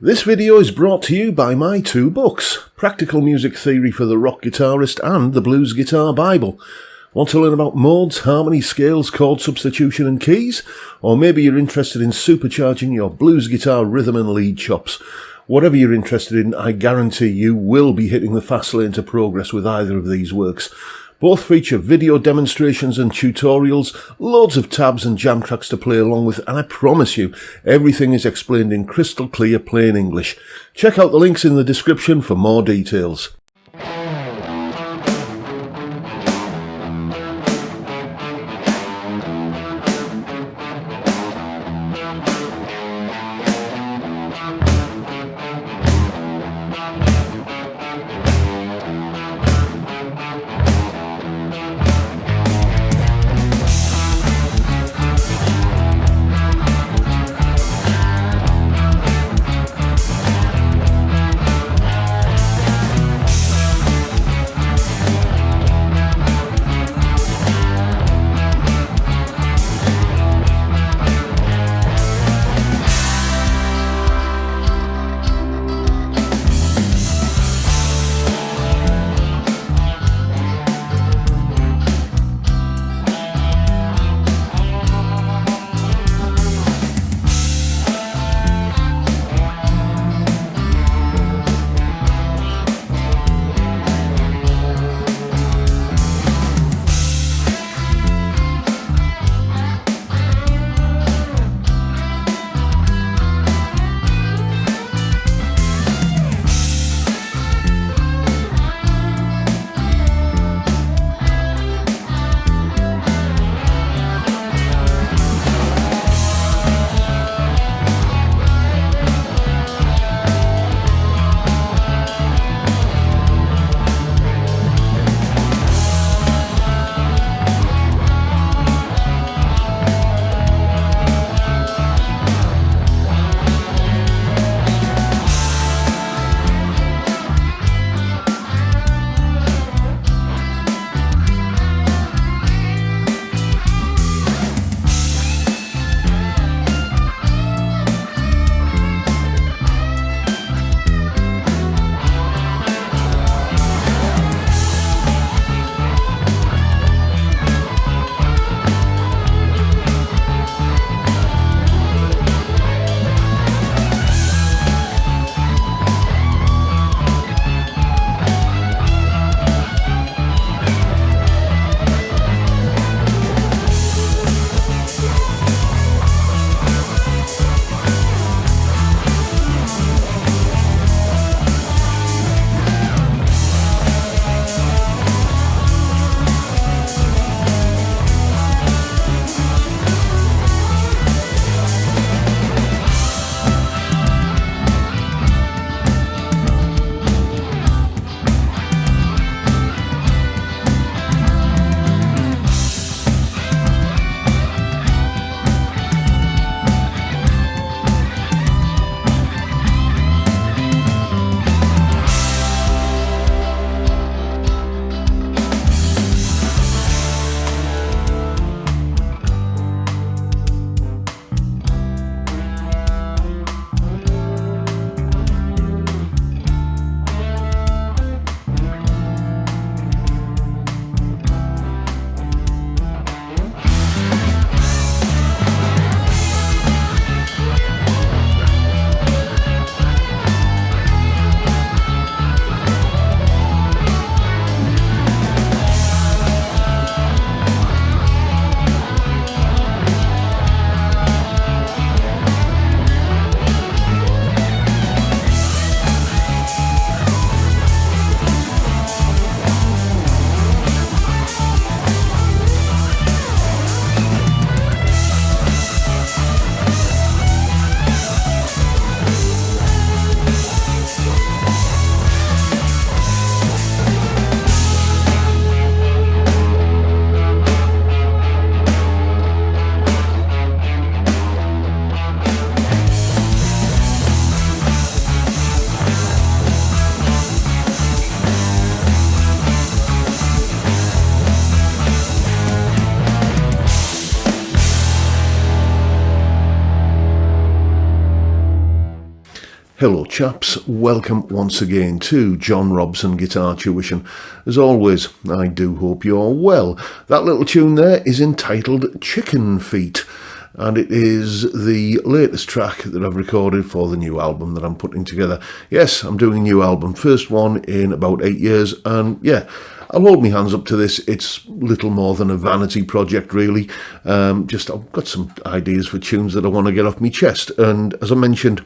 This video is brought to you by my two books, Practical Music Theory for the Rock Guitarist and The Blues Guitar Bible. Want to learn about modes, harmony, scales, chord substitution and keys? Or maybe you're interested in supercharging your blues guitar rhythm and lead chops. Whatever you're interested in, I guarantee you will be hitting the fast lane to progress with either of these works. Both feature video demonstrations and tutorials, loads of tabs and jam tracks to play along with, and I promise you, everything is explained in crystal clear plain English. Check out the links in the description for more details. Hello chaps, welcome once again to John Robson Guitar Tuition. As always, I do hope you're well. That little tune there is entitled Chicken Feet, and it is the latest track that I've recorded for the new album that I'm putting together. Yes, I'm doing a new album, first one in about 8 years, and yeah, I'll hold my hands up to this. It's little more than a vanity project, really. I've got some ideas for tunes that I want to get off my chest, and as I mentioned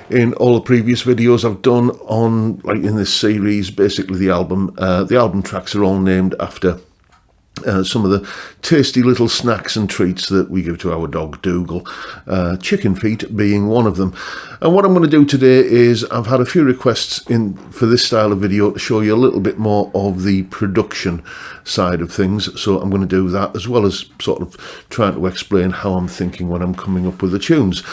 in all the previous videos I've done on, like in this series, basically the album tracks are all named after some of the tasty little snacks and treats that we give to our dog Dougal, chicken feet being one of them. And what I'm going to do today is I've had a few requests in for this style of video to show you a little bit more of the production side of things, so I'm going to do that as well as sort of trying to explain how I'm thinking when I'm coming up with the tunes.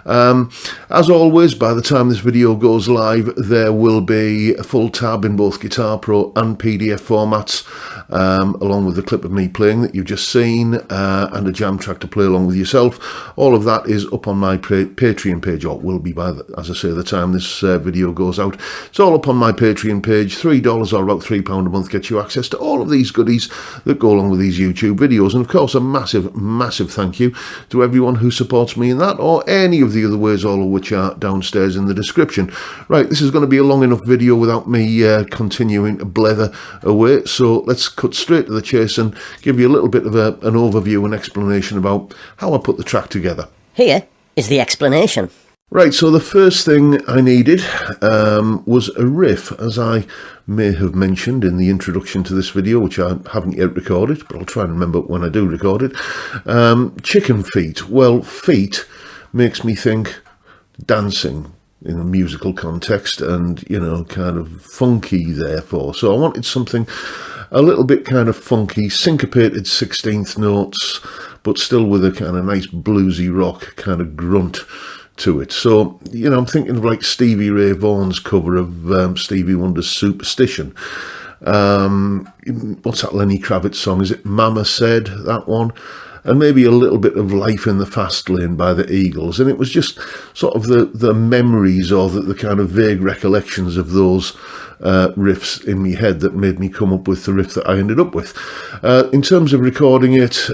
As always, by the time this video goes live, there will be a full tab in both Guitar Pro and PDF formats, along with the clip of me playing that you've just seen, and a jam track to play along with yourself. All of that is up on my Patreon page, or will be by, as I say, the time this video goes out. It's all up on my Patreon page. $3 or about £3 a month gets you access to all of these goodies that go along with these YouTube videos. And of course, a massive thank you to everyone who supports me in that, or any of the other ways, all of which are downstairs in the description. Right, this is going to be a long enough video without me continuing to blether away, so let's cut straight to the chase and give you a little bit of an overview and explanation about how I put the track together. Here is the explanation. Right, so the first thing I needed was a riff, as I may have mentioned in the introduction to this video, which I haven't yet recorded, but I'll try and remember when I do record it. Chicken feet. Well, feet makes me think dancing in a musical context, and, you know, kind of funky therefore. So I wanted something a little bit kind of funky, syncopated 16th notes, but still with a kind of nice bluesy rock kind of grunt to it. So, you know, I'm thinking of like Stevie Ray Vaughan's cover of Stevie Wonder's Superstition. What's that Lenny Kravitz song? Is it Mama Said, that one? And maybe a little bit of Life in the Fast Lane by the Eagles. And it was just sort of the memories, or the kind of vague recollections of those riffs in my head that made me come up with the riff that I ended up with. In terms of recording it,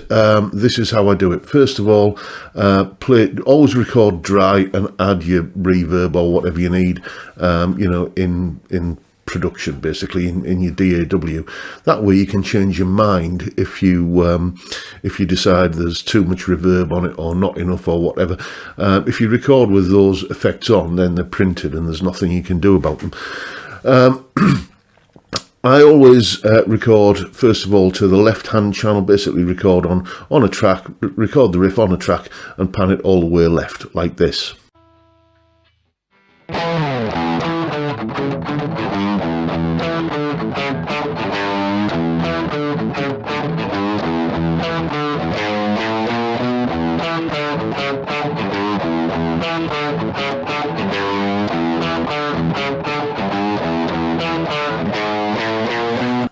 this is how I do it. First of all, always record dry and add your reverb or whatever you need, you know, in production, basically in your DAW. That way you can change your mind if you decide there's too much reverb on it or not enough or whatever. If you record with those effects on, then they're printed and there's nothing you can do about them. I always record, first of all, to the left-hand channel, basically record on a track, record the riff on a track and pan it all the way left, like this.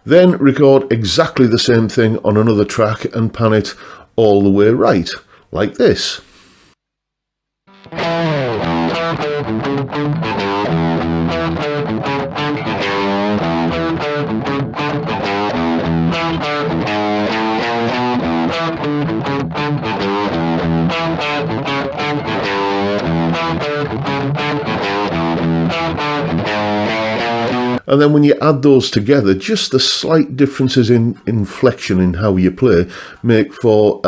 Then record exactly the same thing on another track and pan it all the way right, like this. And then when you add those together, just the slight differences in inflection in how you play make for,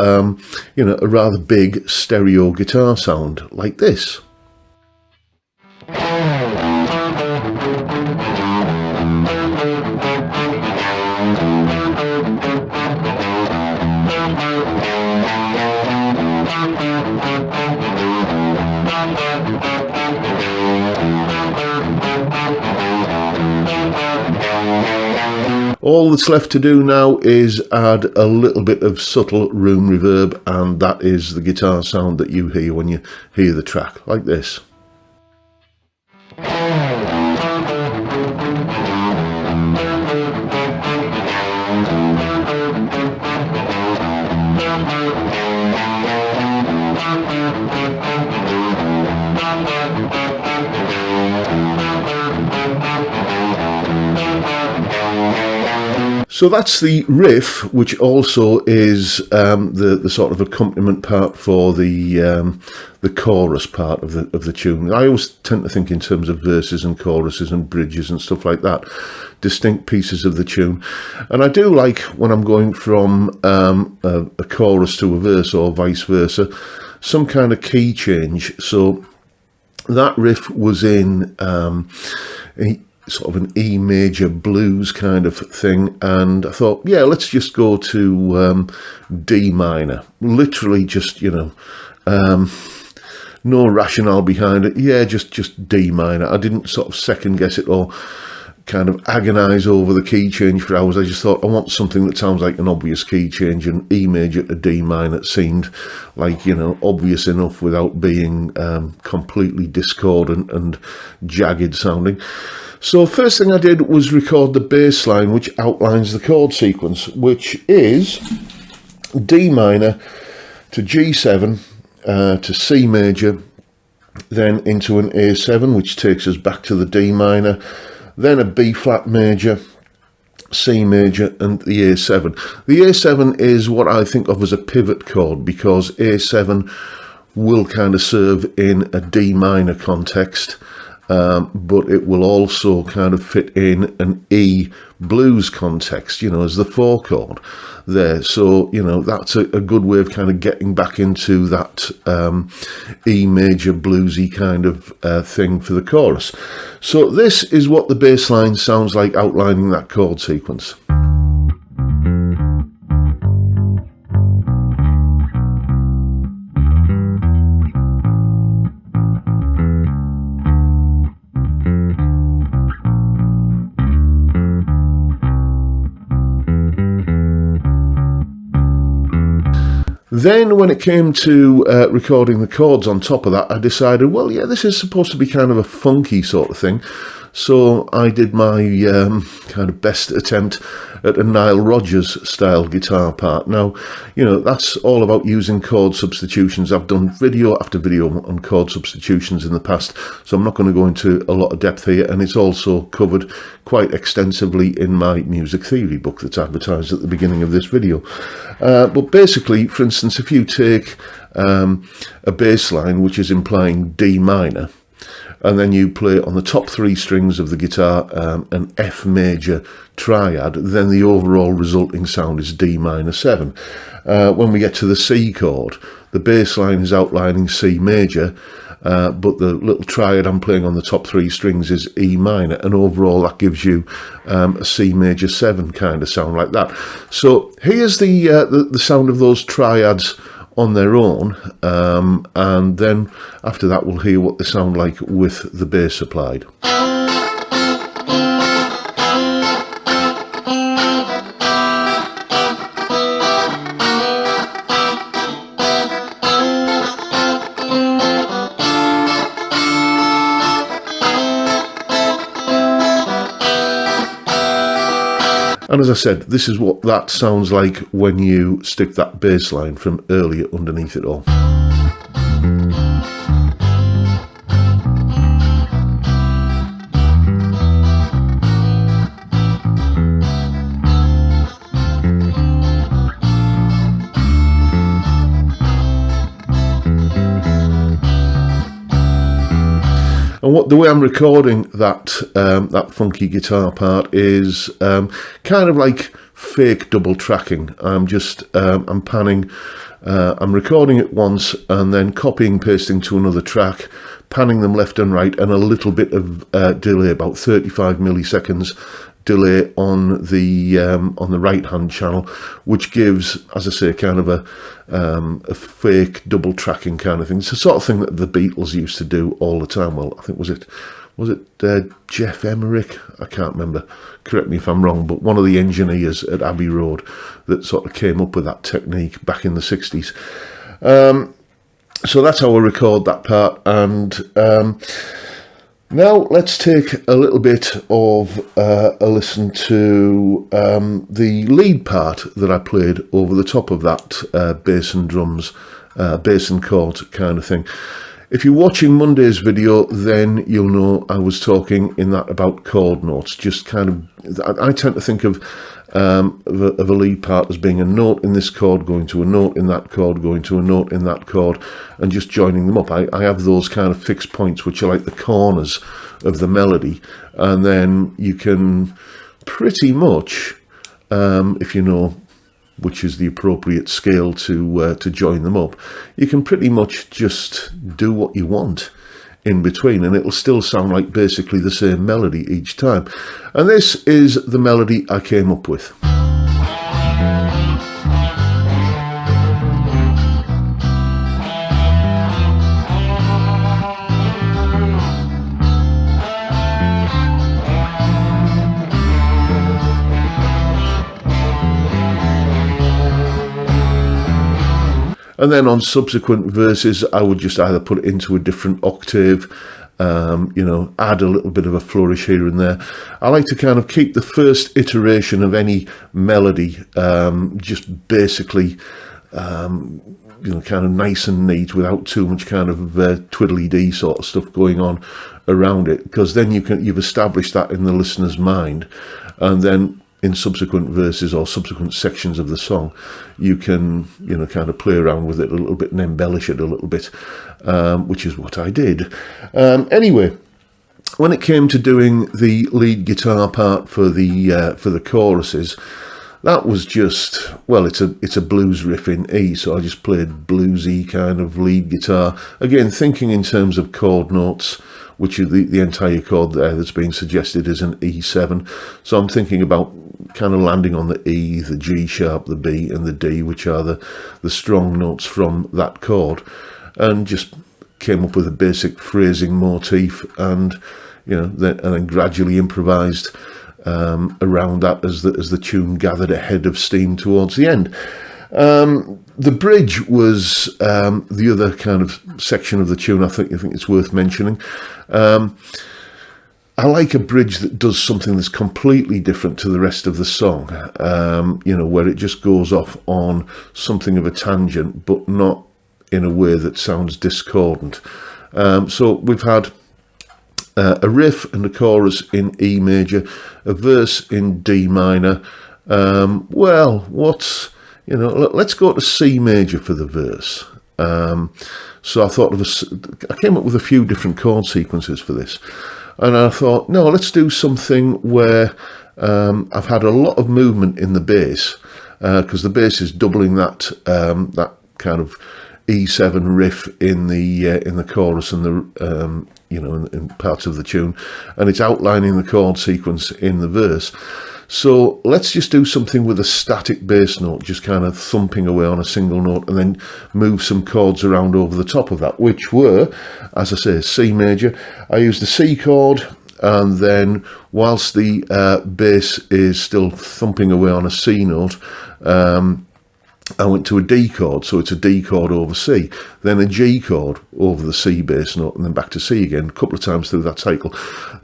you know, a rather big stereo guitar sound, like this. All that's left to do now is add a little bit of subtle room reverb, and that is the guitar sound that you hear when you hear the track, like this. So that's the riff, which also is the sort of accompaniment part for the chorus part of the tune. I always tend to think in terms of verses and choruses and bridges and stuff like that, distinct pieces of the tune. And I do like when I'm going from a chorus to a verse or vice versa, some kind of key change. So that riff was in sort of an E major blues kind of thing, and I thought, yeah, let's just go to D minor. Literally just, no rationale behind it. Yeah, just D minor. I didn't sort of second guess it or kind of agonise over the key change for hours. I just thought, I want something that sounds like an obvious key change, and E major to D minor seemed like, obvious enough without being completely discordant and jagged sounding. So first thing I did was record the bass line, which outlines the chord sequence, which is D minor to G7 to C major, then into an A7, which takes us back to the D minor, then a B flat major, C major, and the A7. The A7 is what I think of as a pivot chord, because A7 will kind of serve in a D minor context, but it will also kind of fit in an E blues context, as the 4 chord there. So, that's a good way of kind of getting back into that E major bluesy kind of thing for the chorus. So this is what the bass line sounds like outlining that chord sequence. Then when it came to recording the chords on top of that, I decided, well, yeah, this is supposed to be kind of a funky sort of thing. So I did my kind of best attempt at a Nile Rodgers style guitar part. Now, that's all about using chord substitutions. I've done video after video on chord substitutions in the past, so I'm not going to go into a lot of depth here, and it's also covered quite extensively in my music theory book that's advertised at the beginning of this video. But basically, for instance, if you take a bass line which is implying D minor, and then you play on the top 3 strings of the guitar an F major triad, then the overall resulting sound is D minor 7. When we get to the C chord, the bass line is outlining C major, but the little triad I'm playing on the top 3 strings is E minor, and overall that gives you a C major 7 kind of sound like that. So here's the sound of those triads on their own, and then after that we'll hear what they sound like with the bass applied. And as I said, this is what that sounds like when you stick that bass line from earlier underneath it all. And the way I'm recording that funky guitar part is kind of like fake double tracking. I'm just I'm panning. I'm recording it once and then copying, pasting to another track, panning them left and right, and a little bit of delay, about 35 milliseconds delay on the right hand channel, which gives, as I say, kind of a fake double tracking kind of thing. It's the sort of thing that the Beatles used to do all the time. Well, I think was it Jeff Emerick? I can't remember. Correct me if I'm wrong, but one of the engineers at Abbey Road that sort of came up with that technique back in the 60s. So that's how I record that part, and now let's take a little bit of a listen to the lead part that I played over the top of that bass and drums, bass and chords kind of thing. If you're watching Monday's video, then you'll know I was talking in that about chord notes. Just kind of, I tend to think of of a lead part as being a note in this chord going to a note in that chord going to a note in that chord, and just joining them up. I have those kind of fixed points which are like the corners of the melody, and then you can pretty much, if you know which is the appropriate scale to join them up, you can pretty much just do what you want in between, and it'll still sound like basically the same melody each time. And this is the melody I came up with. And then on subsequent verses, I would just either put it into a different octave, add a little bit of a flourish here and there. I like to kind of keep the first iteration of any melody just basically, kind of nice and neat without too much kind of twiddly-dee sort of stuff going on around it, because then you've established that in the listener's mind, and then in subsequent verses or subsequent sections of the song, you can, kind of play around with it a little bit and embellish it a little bit, which is what I did. Anyway, when it came to doing the lead guitar part for the choruses, that was just, well, it's a blues riff in E, so I just played bluesy kind of lead guitar. Again, thinking in terms of chord notes, which is the entire chord there that's being suggested is an E7. So I'm thinking about kind of landing on the E, the G sharp, the B and the D, which are the strong notes from that chord, and just came up with a basic phrasing motif, and then gradually improvised around that as the tune gathered a head of steam towards the end. The bridge was the other kind of section of the tune I think it's worth mentioning. I like a bridge that does something that's completely different to the rest of the song, where it just goes off on something of a tangent, but not in a way that sounds discordant. So we've had a riff and a chorus in E major, a verse in D minor. Let's go to C major for the verse. So I came up with a few different chord sequences for this, and I thought, no, let's do something where I've had a lot of movement in the bass, because the bass is doubling that kind of E7 riff in the chorus and the in parts of the tune, and it's outlining the chord sequence in the verse. So let's just do something with a static bass note, just kind of thumping away on a single note, and then move some chords around over the top of that, which were, as I say, C major. I used the C chord, and then whilst the bass is still thumping away on a C note, I went to a D chord, so it's a D chord over C, then a G chord over the C bass note, and then back to C again, a couple of times through that cycle.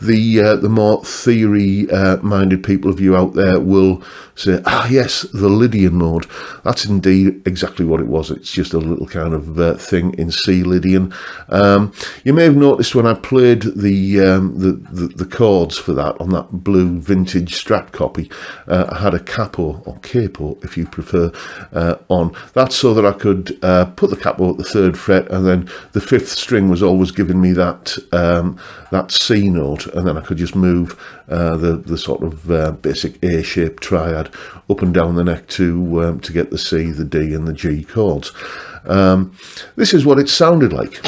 The more theory-minded people of you out there will say, yes, the Lydian mode. That's indeed exactly what it was. It's just a little kind of thing in C Lydian. You may have noticed when I played the chords for that on that blue vintage Strat copy, I had a capo, or capo if you prefer, on. That's so that I could put the capo at the 3rd fret, and then the 5th string was always giving me that C note, and then I could just move the sort of basic A-shaped triad up and down the neck to get the C, the D and the G chords. This is what it sounded like.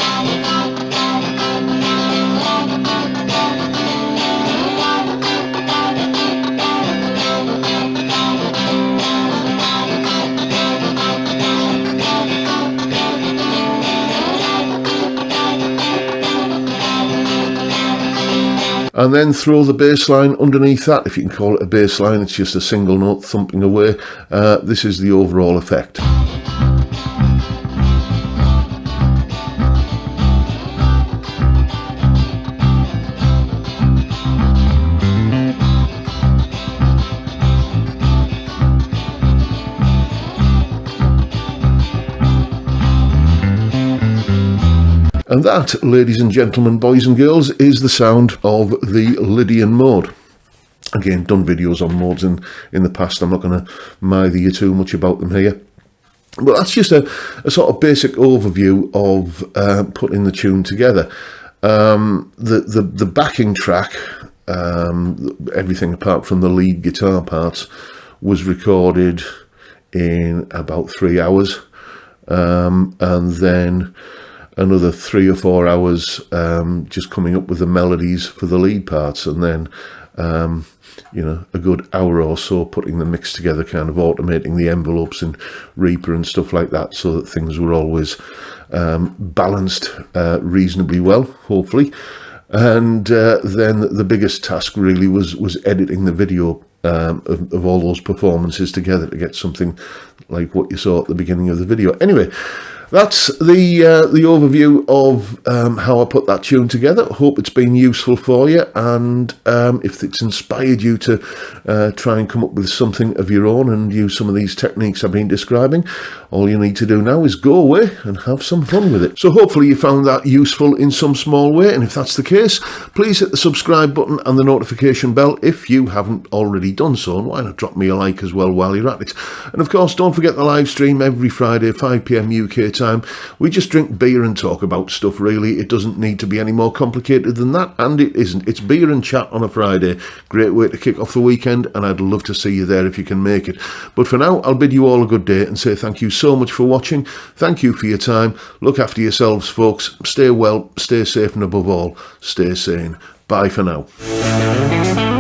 And then throw the bass line underneath that. If you can call it a bass line, it's just a single note thumping away. This is the overall effect. And that, ladies and gentlemen, boys and girls, is the sound of the Lydian mode. Again, done videos on modes in the past. I'm not going to mither you too much about them here. But that's just a sort of basic overview of putting the tune together. The backing track, everything apart from the lead guitar parts, was recorded in about 3 hours, and then another 3 or 4 hours just coming up with the melodies for the lead parts, and then a good hour or so putting the mix together, kind of automating the envelopes and Reaper and stuff like that, so that things were always balanced reasonably well, hopefully. And then the biggest task really was editing the video of all those performances together to get something like what you saw at the beginning of the video. Anyway, that's the overview of how I put that tune together. Hope it's been useful for you, and if it's inspired you to try and come up with something of your own and use some of these techniques I've been describing, all you need to do now is go away and have some fun with it. So hopefully you found that useful in some small way, and if that's the case, please hit the subscribe button and the notification bell if you haven't already done so, and why not drop me a like as well while you're at it. And of course, don't forget the live stream every Friday, 5 PM UK time. We just drink beer and talk about stuff, really. It doesn't need to be any more complicated than that, and it isn't. It's beer and chat on a Friday. Great way to kick off the weekend, and I'd love to see you there if you can make it. But for now, I'll bid you all a good day and say thank you so much for watching. Thank you for your time. Look after yourselves, folks. Stay well, stay safe, and above all, stay sane. Bye for now.